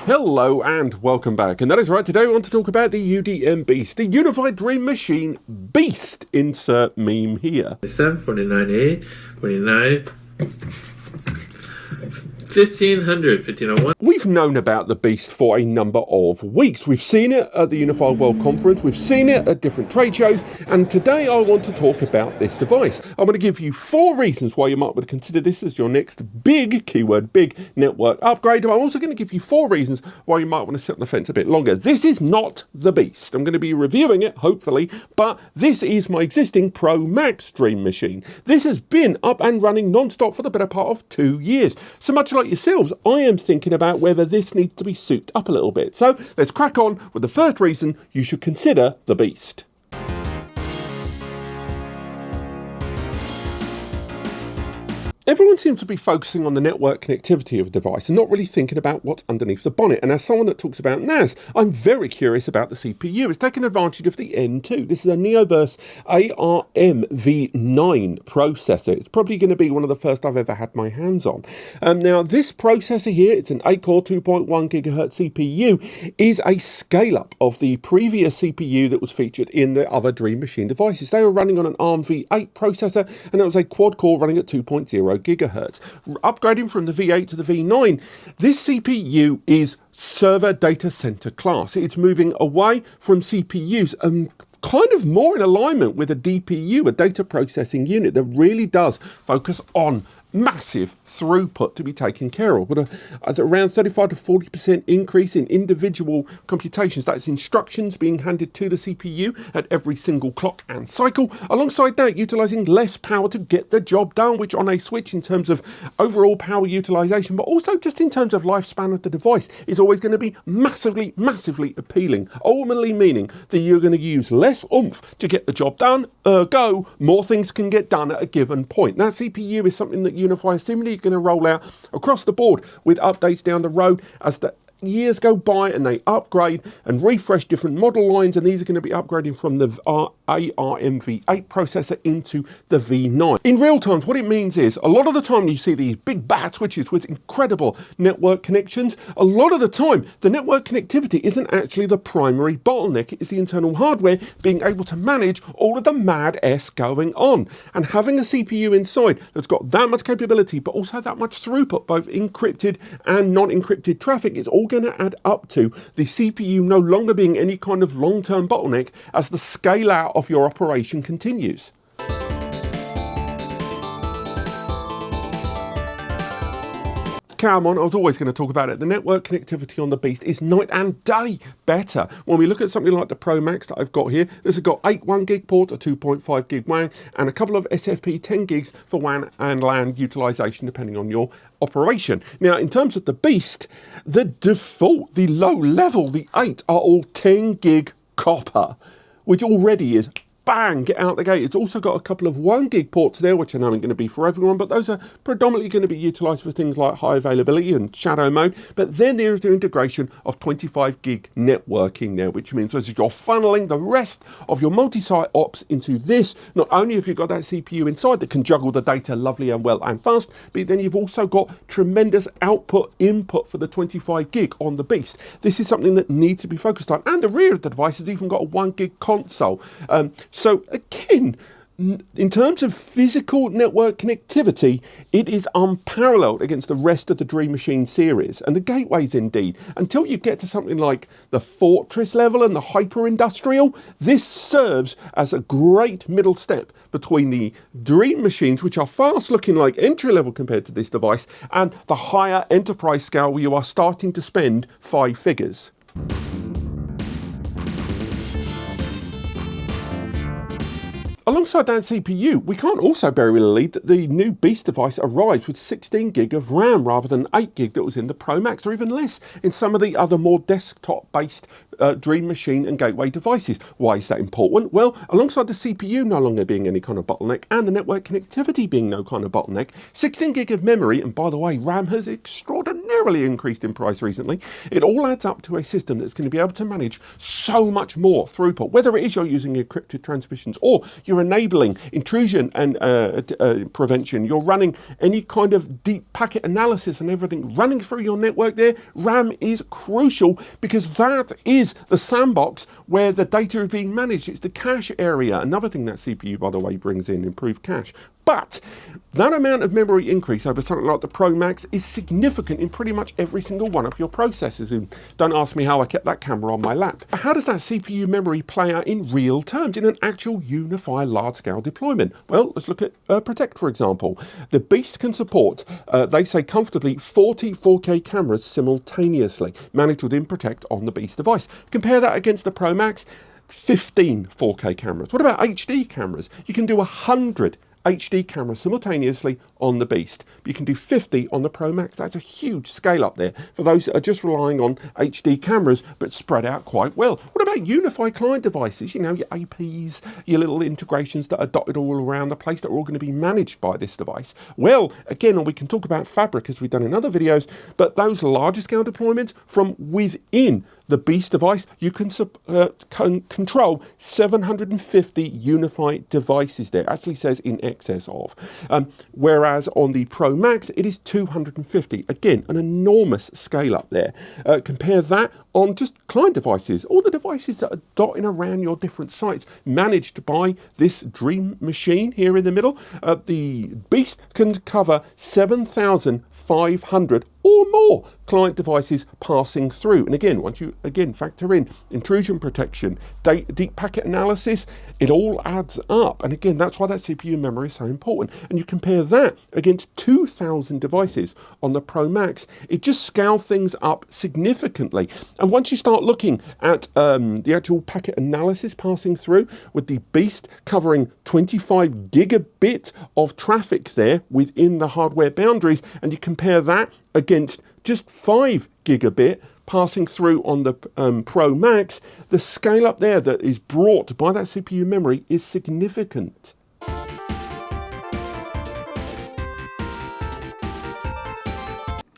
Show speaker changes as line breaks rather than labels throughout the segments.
Hello and welcome back, and that is right, today we want to talk about the UDM Beast, the Unified Dream Machine Beast. Insert meme here.
49A, 49, 1500, 1501.
We've known about the Beast for a number of weeks. We've seen it at the Unified World Conference, we've seen it at different trade shows, and today I want to talk about this device. I'm going to give you 4 reasons why you might want to consider this as your next big keyword, big network upgrade. I'm also going to give you 4 reasons why you might want to sit on the fence a bit longer. This is not the Beast. I'm going to be reviewing it, hopefully, but this is my existing Pro Max Dream Machine. This has been up and running non-stop for the better part of 2 years. So much like yourselves, I am thinking about whether this needs to be souped up a little bit. So let's crack on with the first reason you should consider the Beast. Everyone seems to be focusing on the network connectivity of the device and not really thinking about what's underneath the bonnet. And as someone that talks about NAS, I'm very curious about the CPU. It's taking advantage of the N2. This is a Neoverse ARM v9 processor. It's probably going to be one of the first I've ever had my hands on. Now, this processor here, it's an 8-core, 2.1 gigahertz CPU, is a scale-up of the previous CPU that was featured in the other Dream Machine devices. They were running on an ARM v8 processor, and it was a quad-core running at 2.0 gigahertz. Upgrading from the V8 to the V9, this CPU is server data center class. It's moving away from CPUs and kind of more in alignment with a DPU, a data processing unit that really does focus on massive throughput to be taken care of, with around 35 to 40% increase in individual computations. That's instructions being handed to the CPU at every single clock and cycle. Alongside that, utilizing less power to get the job done, which on a switch in terms of overall power utilization, but also just in terms of lifespan of the device, is always going to be massively, massively appealing. Ultimately meaning that you're going to use less oomph to get the job done, ergo, more things can get done at a given point. That CPU is something that UniFi is similarly going to roll out across the board with updates down the road as the years go by and they upgrade and refresh different model lines, and these are going to be upgrading from the ARM v8 processor into the V9. In real terms, what it means is a lot of the time you see these big bad switches with incredible network connections. A lot of the time, the network connectivity isn't actually the primary bottleneck. It's the internal hardware being able to manage all of the mad S going on. And having a CPU inside that's got that much capability, but also that much throughput, both encrypted and non-encrypted traffic, is all going to add up to the CPU no longer being any kind of long-term bottleneck as the scale out of your operation continues. Come on, I was always going to talk about it. The network connectivity on the Beast is night and day better. When we look at something like the Pro Max that I've got here, this has got 8 1 gig ports, a 2.5 gig WAN, and a couple of SFP 10 gigs for WAN and LAN utilization, depending on your operation. Now, in terms of the Beast, the default, the low level, the 8 are all 10 gig copper, which already is bang, get out the gate. It's also got a couple of 1 gig ports there, which I know aren't going to be for everyone, but those are predominantly going to be utilized for things like high availability and shadow mode. But then there is the integration of 25 gig networking there, which means as you're funneling the rest of your multi-site ops into this, not only have you got that CPU inside that can juggle the data lovely and well and fast, but then you've also got tremendous output input for the 25 gig on the Beast. This is something that needs to be focused on. And the rear of the device has even got a 1 gig console. So again, in terms of physical network connectivity, it is unparalleled against the rest of the Dream Machine series, and the gateways indeed. Until you get to something like the Fortress level and the Hyper Industrial, this serves as a great middle step between the Dream Machines, which are fast looking like entry level compared to this device, and the higher enterprise scale where you are starting to spend 5 figures. Alongside that CPU, we can't also bury the lead that the new Beast device arrives with 16 gig of RAM rather than 8 gig that was in the Pro Max, or even less in some of the other more desktop-based Dream Machine and Gateway devices. Why is that important? Well, alongside the CPU no longer being any kind of bottleneck and the network connectivity being no kind of bottleneck, 16 gig of memory, and by the way, RAM has extraordinarily increased in price recently, it all adds up to a system that's going to be able to manage so much more throughput, whether it is you're using encrypted transmissions or you're you're enabling intrusion and prevention, you're running any kind of deep packet analysis and everything running through your network there, RAM is crucial because that is the sandbox where the data is being managed. It's the cache area. Another thing that CPU, by the way, brings in improved cache. But that amount of memory increase over something like the Pro Max is significant in pretty much every single one of your processors. And don't ask me how I kept that camera on my lap. But how does that CPU memory play out in real terms, in an actual UniFi large-scale deployment? Well, let's look at Protect, for example. The Beast can support, they say comfortably, 40 4K cameras simultaneously, managed within Protect on the Beast device. Compare that against the Pro Max, 15 4K cameras. What about HD cameras? You can do 100 HD cameras simultaneously on the Beast. You can do 50 on the Pro Max. That's a huge scale up there for those that are just relying on HD cameras, but spread out quite well. What about UniFi client devices? You know, your APs, your little integrations that are dotted all around the place that are all going to be managed by this device. Well, again, we can talk about Fabric as we've done in other videos, but those larger scale deployments from within the Beast device, you can control 750 UniFi devices there. Actually says in excess of. Whereas on the Pro Max, it is 250. Again, an enormous scale up there. Compare that on just client devices, all the devices that are dotting around your different sites, managed by this dream machine here in the middle. The Beast can cover 7,500 or more client devices passing through. And again, once you factor in intrusion protection, deep packet analysis, it all adds up. And again, that's why that CPU memory is so important. And you compare that against 2,000 devices on the Pro Max, it just scales things up significantly. And once you start looking at the actual packet analysis passing through, with the Beast covering 25 gigabit of traffic there within the hardware boundaries, and you compare that against just 5 gigabit passing through on the Pro Max, the scale up there that is brought by that CPU memory is significant.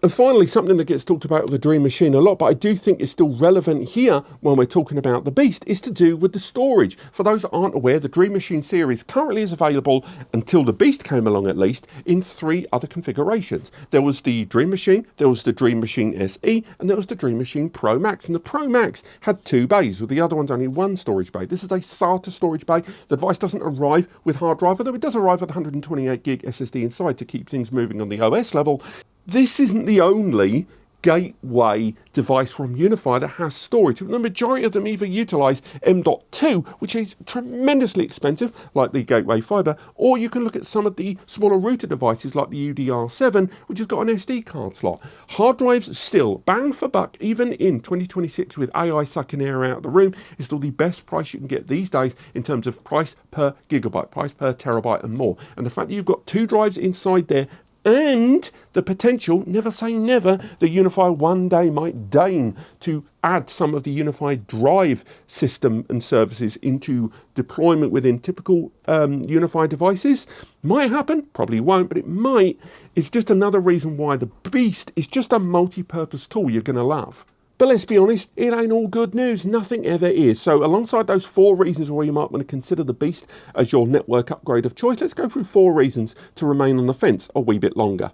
And finally, something that gets talked about with the Dream Machine a lot, but I do think is still relevant here when we're talking about the Beast, is to do with the storage. For those that aren't aware, the Dream Machine series currently is available, until the Beast came along at least, in 3 other configurations. There was the Dream Machine, there was the Dream Machine SE, and there was the Dream Machine Pro Max. And the Pro Max had 2 bays, with the other one's only 1 storage bay. This is a SATA storage bay. The device doesn't arrive with hard drive, although it does arrive with 128 gig SSD inside to keep things moving on the OS level. This isn't the only gateway device from UniFi that has storage. The majority of them either utilize M.2, which is tremendously expensive, like the gateway fiber, or you can look at some of the smaller router devices like the UDR7, which has got an SD card slot. Hard drives still, bang for buck, even in 2026 with AI sucking air out of the room, is still the best price you can get these days in terms of price per gigabyte, price per terabyte and more. And the fact that you've got 2 drives inside there, and the potential, never say never, the UniFi one day might deign to add some of the UniFi drive system and services into deployment within typical UniFi devices. Might happen, probably won't, but it might. It's just another reason why the Beast is just a multi-purpose tool you're going to love. But let's be honest, it ain't all good news. Nothing ever is. So alongside those 4 reasons why you might want to consider the Beast as your network upgrade of choice, let's go through 4 reasons to remain on the fence a wee bit longer.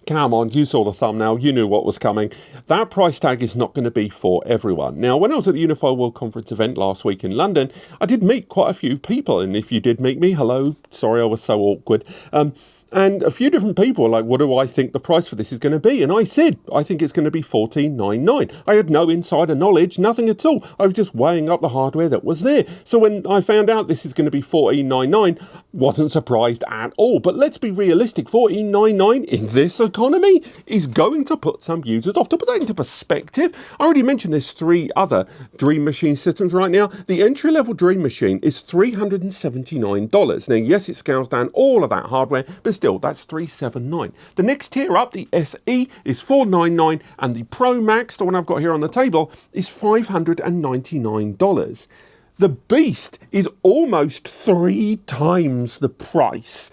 Come on, you saw the thumbnail, you knew what was coming. That price tag is not going to be for everyone. Now, when I was at the UniFi World Conference event last week in London, I did meet quite a few people, and if you did meet me, hello, sorry I was so awkward. And a few different people were like, what do I think the price for this is going to be? And I said, I think it's going to be $14.99. I had no insider knowledge, nothing at all. I was just weighing up the hardware that was there. So when I found out this is going to be $14.99, wasn't surprised at all. But let's be realistic, $14.99 in this economy is going to put some users off. To put that into perspective, I already mentioned there's 3 other Dream Machine systems right now. The entry-level Dream Machine is $379. Now, yes, it scales down all of that hardware, but still, that's $379. The next tier up, the SE, is $499, and the Pro Max, the one I've got here on the table, is $599. The Beast is almost 3 times the price.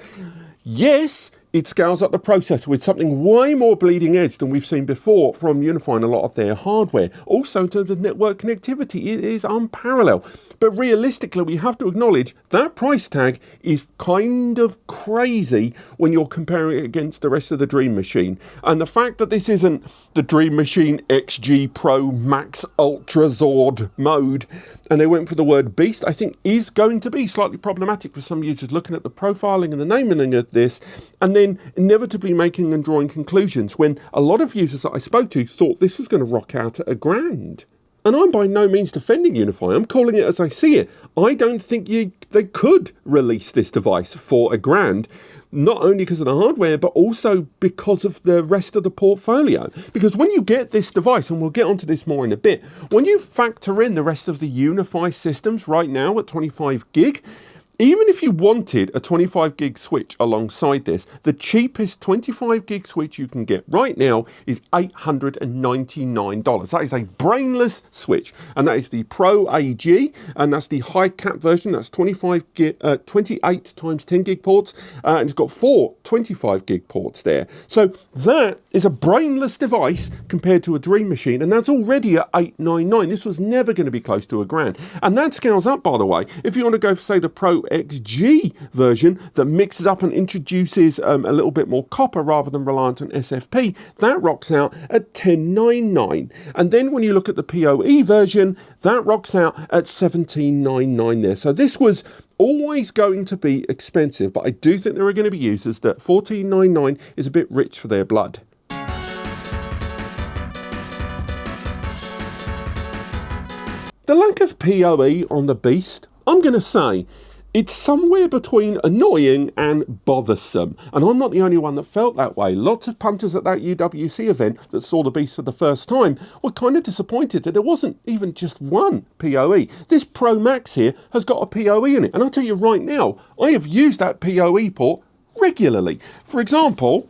Yes, it scales up the processor with something way more bleeding edge than we've seen before from UniFi and a lot of their hardware. Also, in terms of network connectivity, it is unparalleled. But realistically, we have to acknowledge that price tag is kind of crazy when you're comparing it against the rest of the Dream Machine. And the fact that this isn't the Dream Machine XG Pro Max Ultra Zord mode, and they went for the word beast, I think is going to be slightly problematic for some users looking at the profiling and the naming of this, and then inevitably making and drawing conclusions when a lot of users that I spoke to thought this was going to rock out at $1,000. And I'm by no means defending UniFi, I'm calling it as I see it. I don't think they could release this device for $1,000, not only because of the hardware, but also because of the rest of the portfolio. Because when you get this device, and we'll get onto this more in a bit, when you factor in the rest of the UniFi systems right now at 25 gig, even if you wanted a 25 gig switch alongside this, the cheapest 25 gig switch you can get right now is $899. That is a brainless switch, and that is the Pro AG, and that's the high cap version. That's 28 times 10 gig ports, and it's got 4 25 gig ports there. So that is a brainless device compared to a Dream Machine, and that's already at $899. This was never going to be close to $1,000, and that scales up, by the way. If you want to go for, say, the Pro XG version that mixes up and introduces a little bit more copper rather than reliant on SFP, that rocks out at $1099. And then when you look at the PoE version, that rocks out at $1799 there. So this was always going to be expensive, but I do think there are going to be users that $1499 is a bit rich for their blood. The lack of PoE on the Beast, I'm going to say, it's somewhere between annoying and bothersome. And I'm not the only one that felt that way. Lots of punters at that UWC event that saw the Beast for the first time were kind of disappointed that there wasn't even just one PoE. This Pro Max here has got a PoE in it. And I'll tell you right now, I have used that PoE port regularly. For example,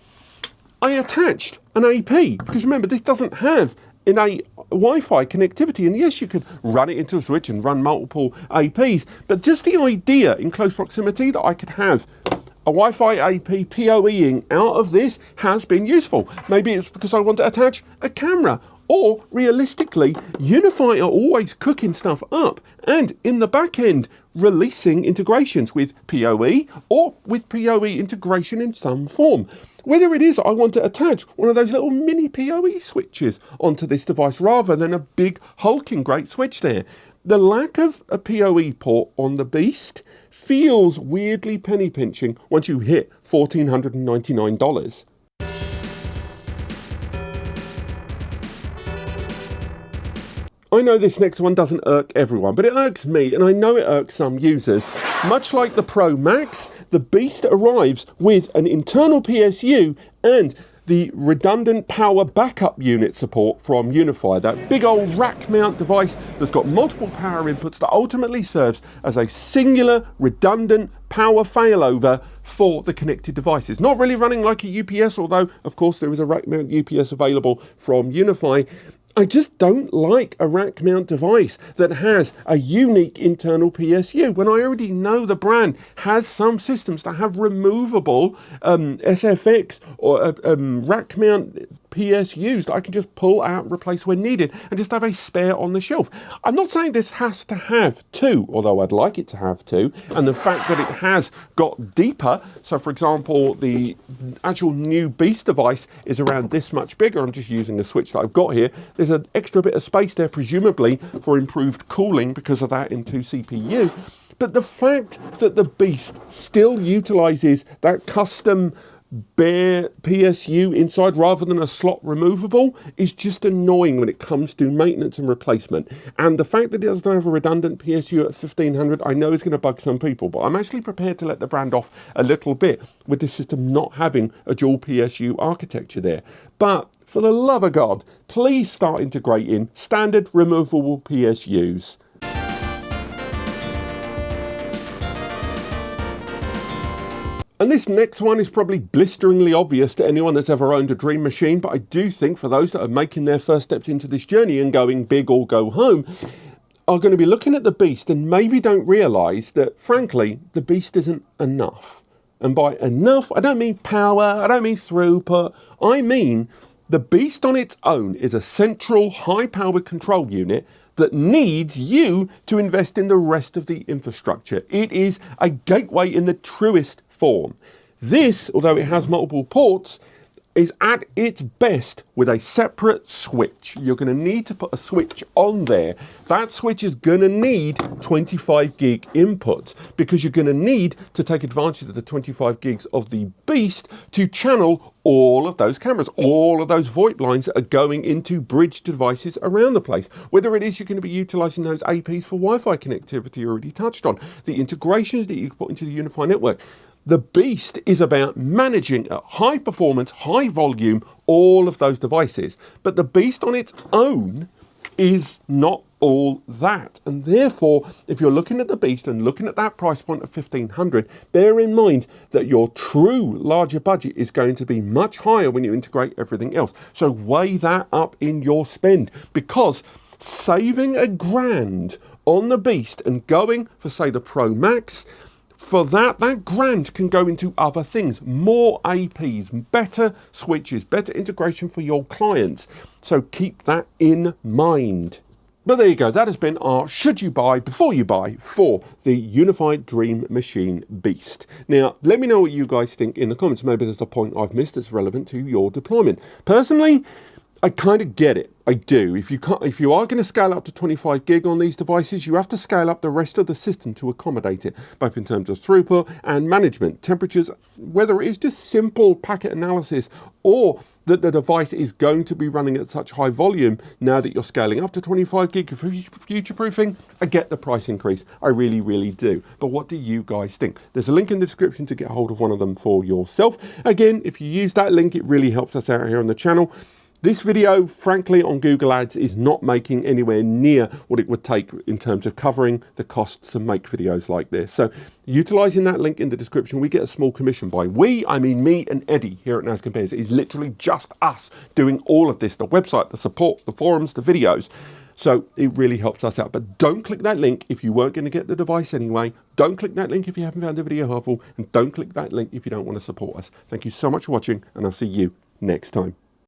I attached an AP, because remember, this doesn't have innate Wi-Fi connectivity, and yes, you could run it into a switch and run multiple APs, but just the idea in close proximity that I could have a Wi-Fi AP PoEing out of this has been useful. Maybe it's because I want to attach a camera, or realistically, UniFi are always cooking stuff up and in the back end releasing integrations with PoE or with PoE integration in some form. Whether it is I want to attach one of those little mini PoE switches onto this device rather than a big hulking great switch there. The lack of a PoE port on the Beast feels weirdly penny pinching once you hit $1,499. I know this next one doesn't irk everyone, but it irks me, and I know it irks some users. Much like the Pro Max, the Beast arrives with an internal PSU and the redundant power backup unit support from UniFi, that big old rack mount device that's got multiple power inputs that ultimately serves as a singular redundant power failover for the connected devices. Not really running like a UPS, although of course there is a rack mount UPS available from UniFi. I just don't like a rack mount device that has a unique internal PSU when I already know the brand has some systems that have removable SFX or rack mount PSUs that I can just pull out and replace when needed and just have a spare on the shelf. I'm not saying this has to have two, although I'd like it to have two, and the fact that it has got deeper, so for example the actual new Beast device is around this much bigger. I'm just using the switch that I've got here. There's an extra bit of space there, presumably for improved cooling because of that M.2 CPU. But the fact that the Beast still utilises that custom bare PSU inside rather than a slot removable is just annoying when it comes to maintenance and replacement. And the fact that it doesn't have a redundant PSU at 1500 I know is going to bug some people, but I'm actually prepared to let the brand off a little bit with the system not having a dual PSU architecture there. But for the love of God, please start integrating standard removable PSUs. And this next one is probably blisteringly obvious to anyone that's ever owned a Dream Machine, but I do think for those that are making their first steps into this journey and going big or go home, are going to be looking at the Beast and maybe don't realise that, frankly, the Beast isn't enough. And by enough, I don't mean power, I don't mean throughput, I mean the beast on its own is a central high-powered control unit that needs you to invest in the rest of the infrastructure. It is a gateway in the truest form. This, although it has multiple ports, is at its best with a separate switch. You're going to need to put a switch on there. That switch is going to need 25 gig inputs because you're going to need to take advantage of the 25 gigs of the beast to channel all of those cameras, all of those VoIP lines that are going into bridge devices around the place. Whether it is you're going to be utilizing those APs for Wi-Fi connectivity you already touched on, the integrations that you can put into the UniFi network. The beast is about managing at high performance, high volume, all of those devices. But the beast on its own is not all that. And therefore, if you're looking at the beast and looking at that price point of 1,500, bear in mind that your true larger budget is going to be much higher when you integrate everything else. So weigh that up in your spend, because saving $1,000 on the beast and going for, say, the Pro Max, for that $1,000 can go into other things, more APs, better switches, better integration for your clients. So keep that in mind. But there you go, that has been our should you buy before you buy for the UniFi Dream Machine Beast. Now, let me know what you guys think in the comments. Maybe there's a point I've missed that's relevant to your deployment. Personally, I kind of get it. I do. If you are going to scale up to 25 gig on these devices, you have to scale up the rest of the system to accommodate it, both in terms of throughput and management, temperatures, whether it is just simple packet analysis or that the device is going to be running at such high volume now that you're scaling up to 25 gig for future-proofing. I get the price increase. I really, really do. But what do you guys think? There's a link in the description to get hold of one of them for yourself. Again, if you use that link, it really helps us out here on the channel. This video, frankly, on Google Ads is not making anywhere near what it would take in terms of covering the costs to make videos like this. So utilizing that link in the description, we get a small commission by we, I mean me and Eddie here at NAS Compares. It is literally just us doing all of this, the website, the support, the forums, the videos. So it really helps us out. But don't click that link if you weren't going to get the device anyway. Don't click that link if you haven't found the video helpful. And don't click that link if you don't want to support us. Thank you so much for watching, and I'll see you next time.